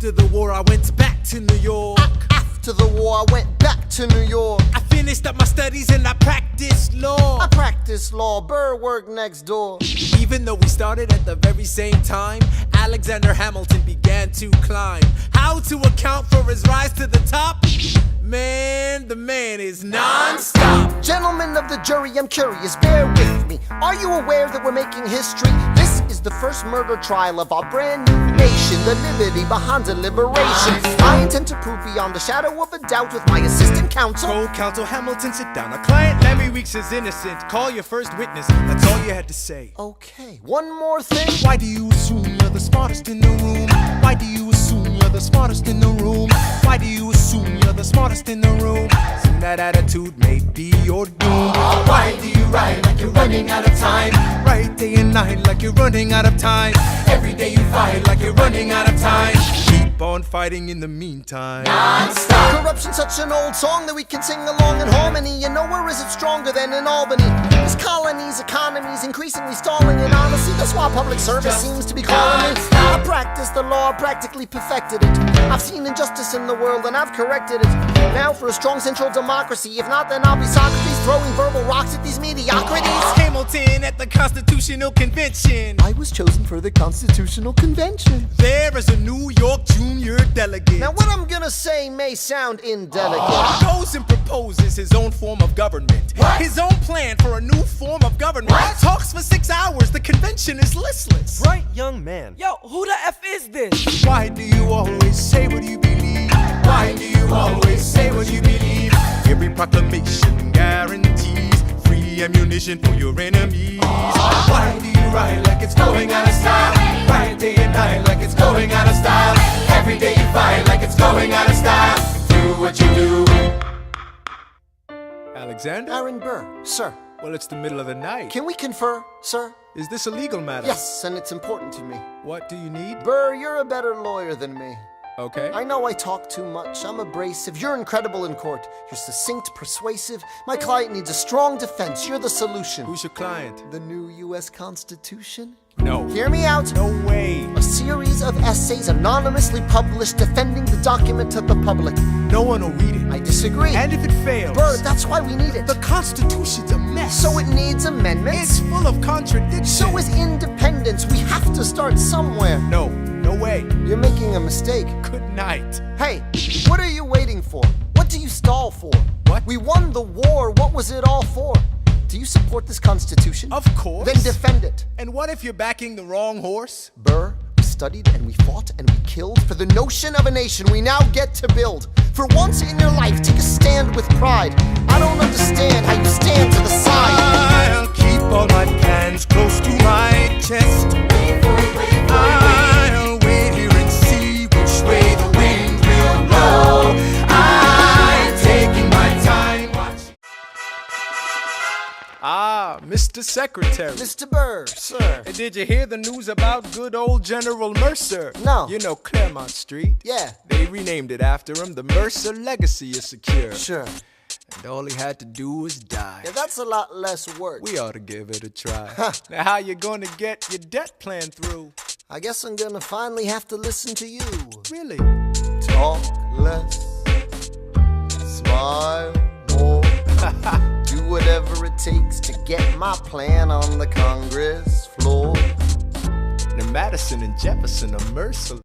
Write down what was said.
After the war, I went back to New York. After the war, I went back to New York. I finished up my studies and I practiced law. I practiced law, Burr worked next door. Even though we started at the very same time, Alexander Hamilton began to climb. How to account for his rise to the top? Man, the man is non-stop. Gentlemen of the jury, I'm curious, bear with me. Are you aware that we're making history? This is the first murder trial of our brand new nation, the liberty behind deliberation. I intend to prove beyond the shadow of a doubt with my assistant counsel. Co-counsel Hamilton, sit down. Our client Lemmy Weeks is innocent. Call your first witness. That's all you had to say. Okay, one more thing. Why do you assume you're the smartest in the room? Why do you assume you're the smartest in the room? Why do you assume you're the smartest in the room? Soon that attitude may be your doom. Why do you write like you're running out of time? Write day and night like you're running out of time. Every day you fight like you're running out of time. Keep on fighting in the meantime. Non-stop. Corruption's such an old song that we can sing along in harmony. You know, where is it stronger than in Albany? This colony's economy's increasingly stalling, and honestly, that's why public service seems to be calling me. I practiced the law, practically perfected it. I've seen injustice in the world and I've corrected it. Now for a strong central democracy. If not, then I'll be Socrates throwing verbal rocks at these mediocrities. Hamilton at the Constitutional Convention. I was chosen for the Constitutional Convention. There is a New York junior delegate. Now what I'm gonna say may sound indelicate. Goes and proposes his own form of government. His own plan for a new form of government. Talks for 6 hours, the convention is listless. Bright young man. Yo, who the F is this? Why do you always say what you believe? Why do you always say what you believe? Every proclamation guarantees free ammunition for your enemies. Why do you write like it's going out of style? Write day and night like it's going out of style. Every day you fight like it's going out of style. Do what you do. Alexander? Aaron Burr, sir. Well, it's the middle of the night. Can we confer, sir? Is this a legal matter? Yes, and it's important to me. What do you need? Burr, you're a better lawyer than me. Okay. I know I talk too much. I'm abrasive. You're incredible in court. You're succinct, persuasive. My client needs a strong defense. You're the solution. Who's your client? The new U.S. Constitution? No. Hear me out. No way. A series of essays anonymously published defending the document to the public. No one will read it. I disagree. And if it fails? Burr, that's why we need it. The Constitution's a mess. So it needs amendments. It's full of contradictions. So is independence. We have to start somewhere. No, no way. You're making a mistake. Good night. Hey, what are you waiting for? What do you stall for? What? We won the war. What was it all for? Do you support this Constitution? Of course. Then defend it. And what if you're backing the wrong horse? Burr, we studied and we fought and we killed for the notion of a nation we now get to build. For once in your life, take a stand with pride. I don't understand how you stand to the side. I'll keep all my plans close to my chest. I'll wait here and see which way the wind will blow. I'm taking my time. Watch. Mr. Secretary. Mr. Burr, sir. Hey, did you hear the news about good old General Mercer? No. You know Claremont Street? Yeah. They renamed it after him. The Mercer legacy is secure. Sure. And all he had to do was die. Yeah, that's a lot less work. We ought to give it a try. Now, how you gonna get your debt plan through? I guess I'm gonna finally have to listen to you. Really? Talk less, smile more. Do whatever it takes to get my plan on the Congress floor. Now, Madison and Jefferson are merciless.